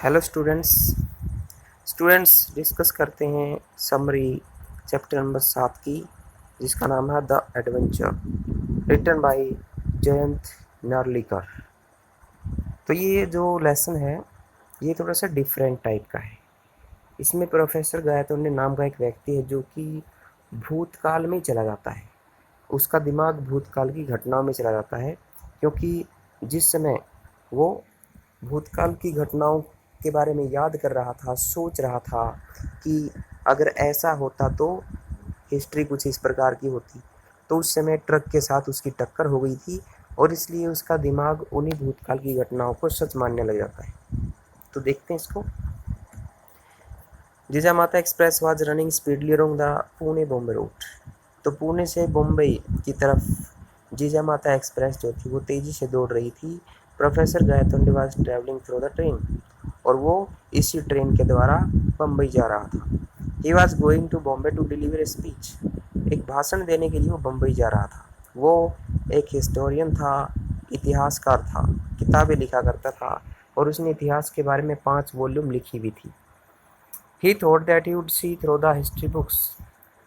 Hello students. Discuss करते हैं summary chapter number 7 की, जिसका नाम है the adventure, written by Jayant Narlikar. तो ये जो लेसन है ये थोड़ा सा डिफरेंट टाइप का है। इसमें प्रोफेसर गायतोंडे नाम का एक व्यक्ति है जो कि भूतकाल में चला जाता है। उसका दिमाग भूतकाल की घटनाओं में चला जाता है, क्योंकि जिस समय वो भूतकाल की घटनाओं के बारे में याद कर रहा था, सोच रहा था कि अगर ऐसा होता तो हिस्ट्री कुछ इस प्रकार की होती, तो उस समय ट्रक के साथ उसकी टक्कर हो गई थी और इसलिए उसका दिमाग उन्हीं भूतकाल की घटनाओं को सच मानने लग जाता है। तो देखते हैं इसको। Jijamata express was running speedily along the Pune Bombay route. तो पुणे से बॉम्बे की तरफ जिजामाता एक्सप्रेस जो थी वो तेज़ी से दौड़ रही थी। Professor Gaitonde was travelling through the train, और वो इसी ट्रेन के द्वारा बम्बई जा रहा था। He was going to Bombay to deliver a speech. एक भाषण देने के लिए वो बम्बई जा रहा था। वो एक हिस्टोरियन था, इतिहासकार था, किताबें लिखा करता था और उसने इतिहास के बारे में 5 वॉल्यूम लिखी भी थी। ही thought that he would see through the history books.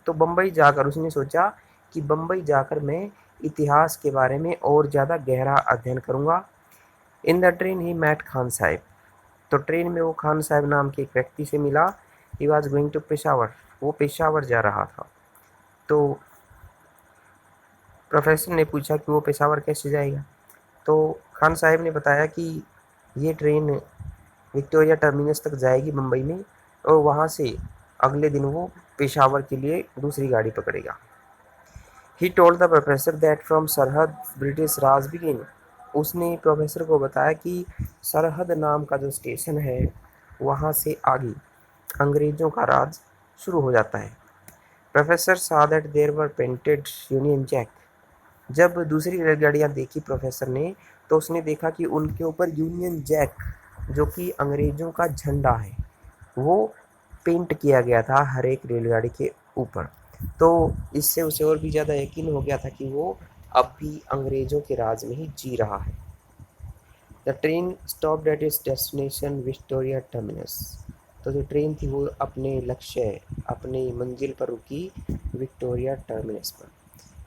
तो बम्बई जाकर उसने सोचा कि बम्बई जाकर मैं इतिहास के बारे में और ज़्यादा गहरा अध्ययन करूँगा। In the train he met Khan Sahab. तो ट्रेन में वो खान साहब नाम के एक व्यक्ति से मिला। He was going to Peshawar. वो पेशावर जा रहा था। तो प्रोफेसर ने पूछा कि वो पेशावर कैसे जाएगा। तो खान साहब ने बताया कि ये ट्रेन विक्टोरिया टर्मिनस तक जाएगी मुंबई में, और वहाँ से अगले दिन वो पेशावर के लिए दूसरी गाड़ी पकड़ेगा। He told the professor that from सरहद ब्रिटिश राज बिगिन। उसने प्रोफेसर को बताया कि सरहद नाम का जो स्टेशन है वहाँ से आगे अंग्रेज़ों का राज शुरू हो जाता है। Professor saw that there were painted Union Jack. जब दूसरी रेलगाड़ियाँ देखी प्रोफेसर ने, तो उसने देखा कि उनके ऊपर यूनियन जैक, जो कि अंग्रेज़ों का झंडा है, वो पेंट किया गया था हर एक रेलगाड़ी के ऊपर। तो इससे उसे और भी ज़्यादा यकीन हो गया था कि वो अब भी अंग्रेज़ों के राज में ही जी रहा है। The train stopped at its destination Victoria terminus. तो जो ट्रेन थी वो अपने लक्ष्य, अपनी मंजिल पर रुकी, विक्टोरिया टर्मिनस पर।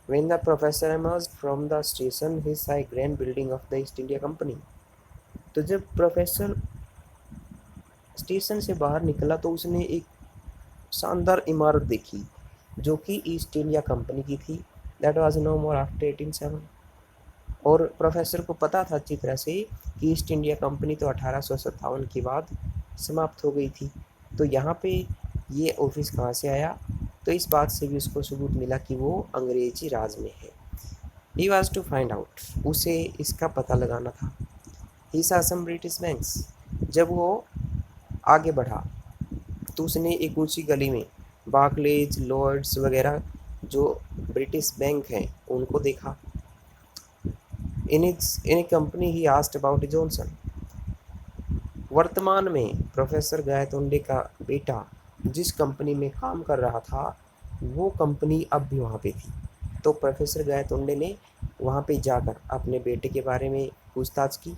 When the professor emerged from the station, he saw a grand building of the East India Company. तो जब प्रोफेसर स्टेशन से बाहर निकला तो उसने एक शानदार इमारत देखी जो कि ईस्ट इंडिया कंपनी की थी। That was no more after 1807। और प्रोफेसर को पता था अच्छी तरह से कि ईस्ट इंडिया कंपनी तो 1857 के बाद समाप्त हो गई थी। तो यहाँ पे ये ऑफिस कहाँ से आया, तो इस बात से भी उसको सबूत मिला कि वो अंग्रेजी राज में है। He was to find out. उसे इसका पता लगाना था। ही सा सम ब्रिटिश बैंक्स। जब वो आगे बढ़ा तो उसने एक ऊंची गली में बार्कलेज, लॉर्ड्स वगैरह जो ब्रिटिश बैंक हैं उनको देखा। In company he asked about Johnson. वर्तमान में प्रोफेसर गायतोंडे का बेटा जिस कंपनी में काम कर रहा था वो कंपनी अब भी वहाँ पे थी। तो प्रोफेसर गायतोंडे ने वहाँ पे जाकर अपने बेटे के बारे में पूछताछ की,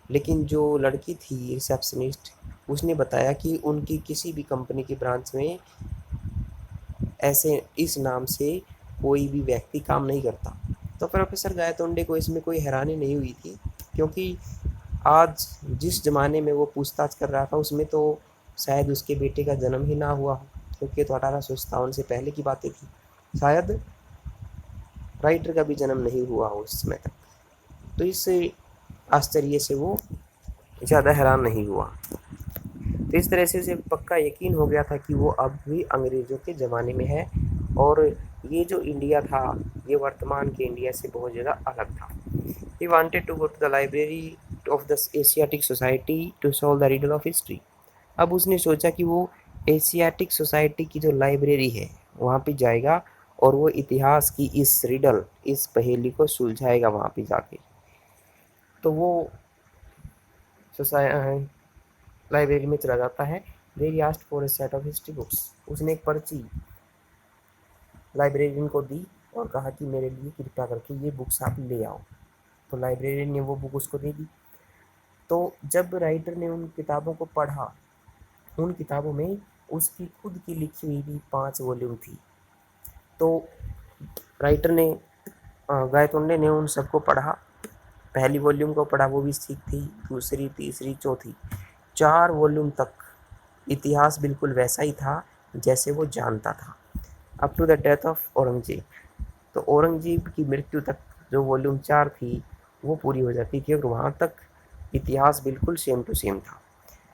लेकिन जो लड़की थी रिसेप्शनिस्ट, उसने बताया कि उनकी किसी भी कंपनी की ब्रांच में ऐसे इस नाम से कोई भी व्यक्ति काम नहीं करता। तो प्रोफेसर गायतोंडे को इसमें कोई हैरानी नहीं हुई थी, क्योंकि आज जिस ज़माने में वो पूछताछ कर रहा था उसमें तो शायद उसके बेटे का जन्म ही ना हुआ हो, क्योंकि तो 1857 से पहले की बातें थी। शायद राइटर का भी जन्म नहीं हुआ हो उस समय तक। तो इस आश्चर्य से वो ज़्यादा हैरान नहीं हुआ। तो इस तरह से उसे पक्का यकीन हो गया था कि वो अब भी अंग्रेज़ों के ज़माने में है, और ये जो इंडिया था ये वर्तमान के इंडिया से बहुत ज़्यादा अलग था। He wanted to go to the library of the Asiatic society to solve the riddle of history. अब उसने सोचा कि वो एशियाटिक सोसाइटी की जो लाइब्रेरी है वहाँ पे जाएगा और वो इतिहास की इस रिडल, इस पहेली को सुलझाएगा वहाँ पे जाके। तो वो लाइब्रेरी में चला जाता है। There he asked for a set of history books. उसने एक पर्ची लाइब्रेरियन को दी और कहा कि मेरे लिए कृपया करके ये बुक्स आप ले आओ। तो लाइब्रेरियन ने वो बुक उसको दे दी। तो जब राइटर ने उन किताबों को पढ़ा, उन किताबों में उसकी खुद की लिखी हुई भी 5 वॉल्यूम थी। तो राइटर ने गायतोंडे ने उन सबको पढ़ा, पहली वॉल्यूम को पढ़ा, वो भी ठीक थी, दूसरी, तीसरी, चौथी, 4 वॉल्यूम तक इतिहास बिल्कुल वैसा ही था जैसे वो जानता था, up to the death of Aurangzeb. तो औरंगजेब की मृत्यु तक जो वॉल्यूम 4 थी वो पूरी हो जाती थी और वहाँ तक इतिहास बिल्कुल सेम टू सेम था।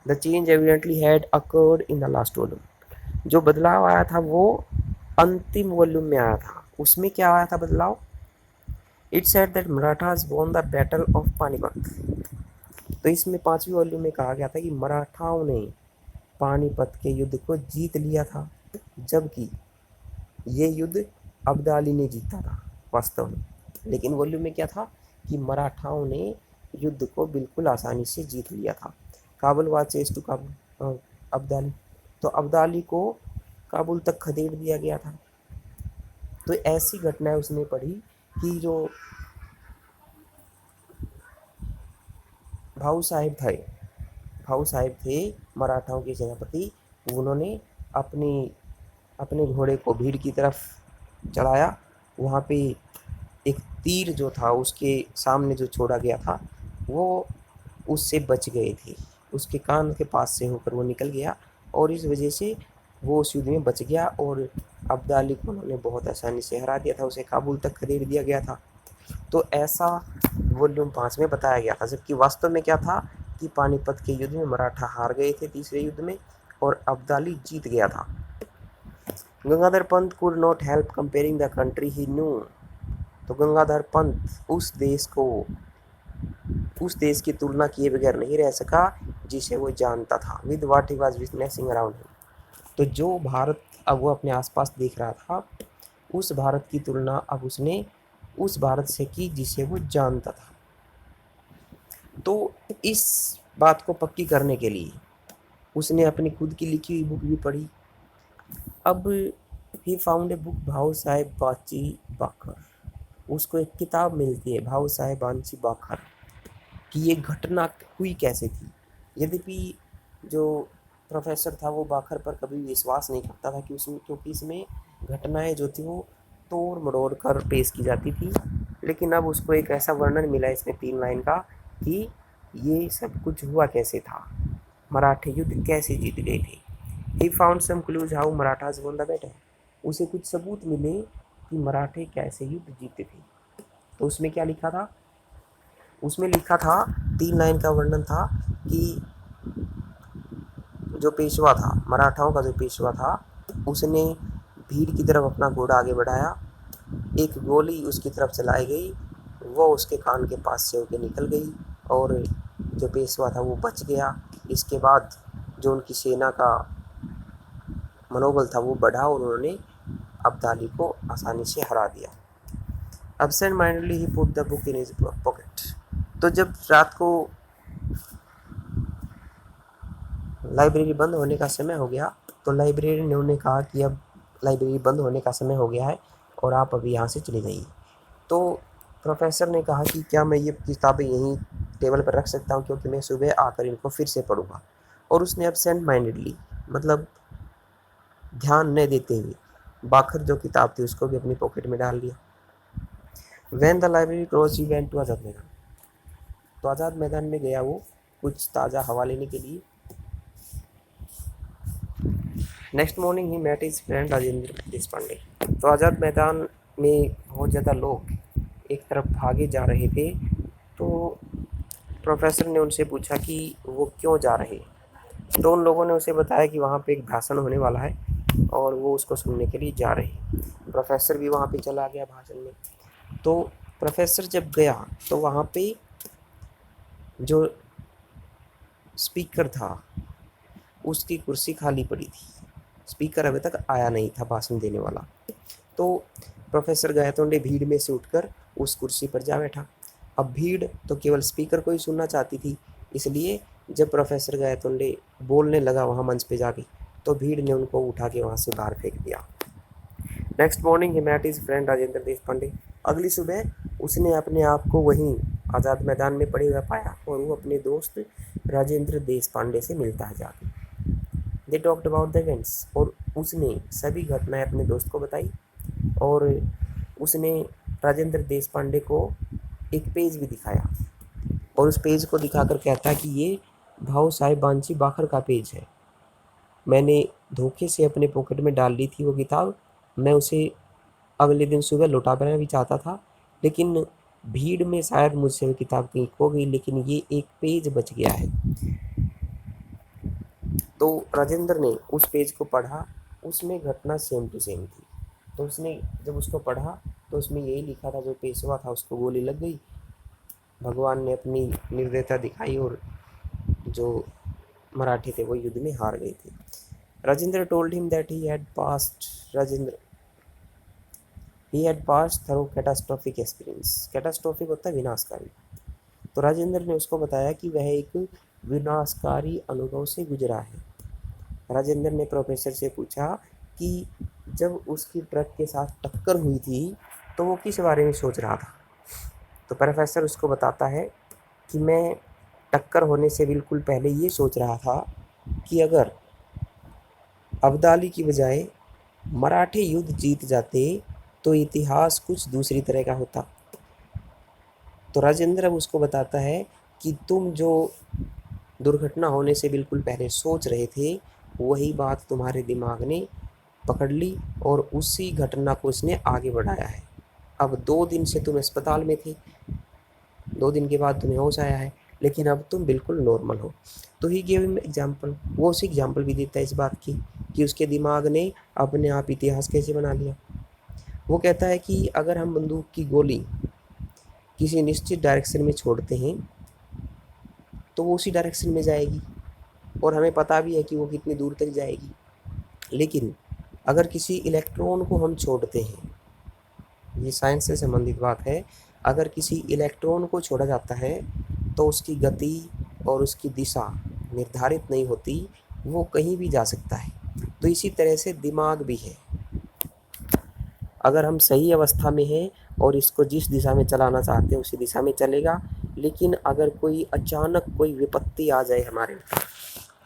The change evidently had occurred in the last volume. जो बदलाव आया था वो अंतिम वॉल्यूम में आया था। उसमें क्या आया था बदलाव? It said that Marathas won the battle of Panipat. तो इसमें 5वीं वॉल्यूम में कहा गया था कि मराठाओं ने पानीपत के युद्ध को जीत लिया था, जबकि ये युद्ध अब्दाली ने जीता था वास्तव में। लेकिन वॉल्यूम में क्या था कि मराठाओं ने युद्ध को बिल्कुल आसानी से जीत लिया था। Kabul was chase to Kabul, Abdali, तो अब्दाली को काबुल तक खदेड़ दिया गया था। तो ऐसी घटनाएं उसने पढ़ी कि जो भाऊ साहेब थे मराठाओं के सेनापति, उन्होंने अपने घोड़े को भीड़ की तरफ चढ़ाया। वहाँ पे एक तीर जो था उसके सामने जो छोड़ा गया था वो उससे बच गए थे, उसके कान के पास से होकर वो निकल गया और इस वजह से वो उस युद्ध में बच गया और अब्दाली को उन्होंने बहुत आसानी से हरा दिया था, उसे काबुल तक खदेड़ दिया गया था। तो ऐसा वॉल्यूम 5 में बताया गया था, जबकि वास्तव में क्या था कि पानीपत के युद्ध में मराठा हार गए थे तीसरे युद्ध में और अब्दाली जीत गया था। Gangadhar Pant could not help comparing the country he new. तो गंगाधर पंत उस देश की तुलना किए बगैर नहीं रह सका जिसे वो जानता था, with what he was witnessing around him. तो जो भारत अब वो अपने आसपास देख रहा था, उस भारत की तुलना अब उसने उस भारत से की जिसे वो जानता था। तो इस बात को पक्की करने के लिए उसने अपनी खुद की लिखी हुई बुक भी पढ़ी। अब ही फाउंड ए बुक भाऊ साहेब बाची बाखर। उसको एक किताब मिलती है भाऊ साहेब बांची बाखर कि ये घटना हुई कैसे थी। यद्यपि जो प्रोफेसर था वो बाखर पर कभी विश्वास नहीं करता था कि उसमें, क्योंकि इसमें घटनाएं जो थी वो तोड़ मरोड़ कर पेश की जाती थी, लेकिन अब उसको एक ऐसा वर्णन मिला इसमें 3 लाइन का कि ये सब कुछ हुआ कैसे था, मराठे युद्ध कैसे जीत गए थे। He found some clues how Marathas won the battle. उसे कुछ सबूत मिले कि मराठे कैसे युद्ध जीते थे। तो उसमें क्या लिखा था? उसमें लिखा था 3 लाइन का वर्णन था कि जो पेशवा था, मराठाओं का जो पेशवा था, उसने भीड़ की तरफ अपना घोड़ा आगे बढ़ाया, एक गोली उसकी तरफ चलाई गई, वो उसके कान के पास से होकर निकल गई और जो पेशवा था वो बच गया। इसके बाद जो उनकी सेना का मनोबल था वो बढ़ा और उन्होंने अब्दाली को आसानी से हरा दिया। Absent माइंडली he put the book in his pocket. तो जब रात को लाइब्रेरी बंद होने का समय हो गया तो लाइब्रेरी ने उन्हें कहा कि अब लाइब्रेरी बंद होने का समय हो गया है और आप अभी यहाँ से चले जाइए। तो प्रोफेसर ने कहा कि क्या मैं ये किताबें यहीं टेबल पर रख सकता हूँ, क्योंकि मैं सुबह आकर इनको फिर से पढ़ूँगा। और उसने एब्सेंट माइंडेडली, मतलब ध्यान न देते हुए, बाखर जो किताब थी उसको भी अपनी पॉकेट में डाल लिया। When the library close he went to Azad Maidan. तो आज़ाद मैदान में गया वो कुछ ताज़ा हवा लेने के लिए। Next morning he met his friend Rajendra Deshpande. तो आज़ाद मैदान में बहुत ज़्यादा लोग एक तरफ भागे जा रहे थे। तो प्रोफेसर ने उनसे पूछा कि वो क्यों जा रहे। तो उन लोगों ने उसे बताया कि वहाँ पे एक भाषण होने वाला है और वो उसको सुनने के लिए जा रहे। प्रोफेसर भी वहाँ पे चला गया भाषण में। तो प्रोफेसर जब गया तो वहाँ पे जो स्पीकर था उसकी कुर्सी खाली पड़ी थी। स्पीकर अभी तक आया नहीं था भाषण देने वाला। तो प्रोफेसर गायतोंडे भीड़ में से उठकर उस कुर्सी पर जा बैठा। अब भीड़ तो केवल स्पीकर को ही सुनना चाहती थी, इसलिए जब प्रोफेसर गायतोंडे बोलने लगा वहाँ मंच पे जाके, तो भीड़ ने उनको उठा के वहाँ से बाहर फेंक दिया। Next morning he met his friend Rajendra Deshpande. अगली सुबह उसने अपने आप को वहीं आज़ाद मैदान में पड़े हुआ पाया और वो अपने दोस्त राजेंद्र देशपांडे से मिलता है जाके। They talked about the events, और उसने सभी घटनाएं अपने दोस्त को बताई, और उसने राजेंद्र देशपांडे को एक पेज भी दिखाया, और उस पेज को दिखाकर कहता है कि ये भाऊ साहेब बांची बाखर का पेज है। मैंने धोखे से अपने पॉकेट में डाल ली थी वो किताब, मैं उसे अगले दिन सुबह लौटा देना भी चाहता था, लेकिन भीड़ में शायद मुझसे वो किताब कहीं खो गई, लेकिन ये एक पेज बच गया है। तो राजेंद्र ने उस पेज को पढ़ा, उसमें घटना सेम टू सेम थी। तो उसने जब उसको पढ़ा तो उसमें यही लिखा था, जो पेशवा था उसको गोली लग गई, भगवान ने अपनी निर्दयता दिखाई और जो मराठी थे वो युद्ध में हार गए थे। Rajendra told him that he had passed through catastrophic experience. Catastrophic होता है विनाशकारी। तो राजेंद्र ने उसको बताया कि वह एक विनाशकारी अनुभव से गुजरा है। राजेंद्र ने प्रोफेसर से पूछा कि जब उसकी ट्रक के साथ टक्कर हुई थी तो वो किस बारे में सोच रहा था। तो प्रोफेसर उसको बताता है कि मैं टक्कर होने से बिल्कुल पहले ये सोच रहा था कि अगर अब्दाली की बजाय मराठे युद्ध जीत जाते तो इतिहास कुछ दूसरी तरह का होता। तो राजेंद्र अब उसको बताता है कि तुम जो दुर्घटना होने से बिल्कुल पहले सोच रहे थे, वही बात तुम्हारे दिमाग ने पकड़ ली और उसी घटना को उसने आगे बढ़ाया है। अब 2 दिन से तुम अस्पताल में थे, 2 दिन के बाद तुम्हें होश आया है, लेकिन अब तुम बिल्कुल नॉर्मल हो। तो ही गिव हिम एग्जाम्पल, वो उसे एग्जाम्पल भी देता है इस बात की कि उसके दिमाग ने अपने आप इतिहास कैसे बना लिया। वो कहता है कि अगर हम बंदूक की गोली किसी निश्चित डायरेक्शन में छोड़ते हैं तो वो उसी डायरेक्शन में जाएगी, और हमें पता भी है कि वो कितनी दूर तक जाएगी। लेकिन अगर किसी इलेक्ट्रॉन को हम छोड़ते हैं, ये साइंस से संबंधित बात है, अगर किसी इलेक्ट्रॉन को छोड़ा जाता है तो उसकी गति और उसकी दिशा निर्धारित नहीं होती, वो कहीं भी जा सकता है। तो इसी तरह से दिमाग भी है, अगर हम सही अवस्था में हैं और इसको जिस दिशा में चलाना चाहते हैं उसी दिशा में चलेगा, लेकिन अगर कोई अचानक कोई विपत्ति आ जाए हमारे ऊपर,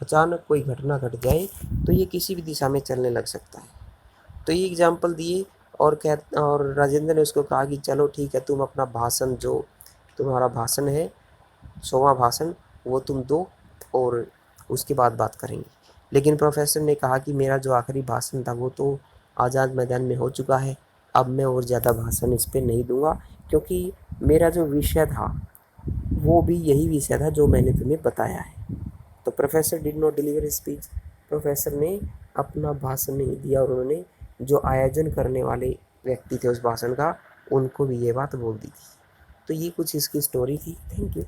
अचानक कोई घटना घट जाए, तो ये किसी भी दिशा में चलने लग सकता है। तो ये एग्जाम्पल दिए, और राजेंद्र ने उसको कहा कि चलो ठीक है, तुम अपना भाषण, जो तुम्हारा भाषण है 100वां भाषण, वो तुम दो और उसके बाद बात करेंगे। लेकिन प्रोफेसर ने कहा कि मेरा जो आखिरी भाषण था वो तो आज़ाद मैदान में हो चुका है, अब मैं और ज़्यादा भाषण इस पर नहीं दूंगा, क्योंकि मेरा जो विषय था वो भी यही विषय था जो मैंने तुम्हें बताया है। तो professor did not deliver speech, professor ने अपना भाषण नहीं दिया, और उन्होंने जो आयोजन करने वाले व्यक्ति थे उस भाषण का, उनको भी ये बात बोल दी थी। तो ये कुछ इसकी स्टोरी थी। Thank you.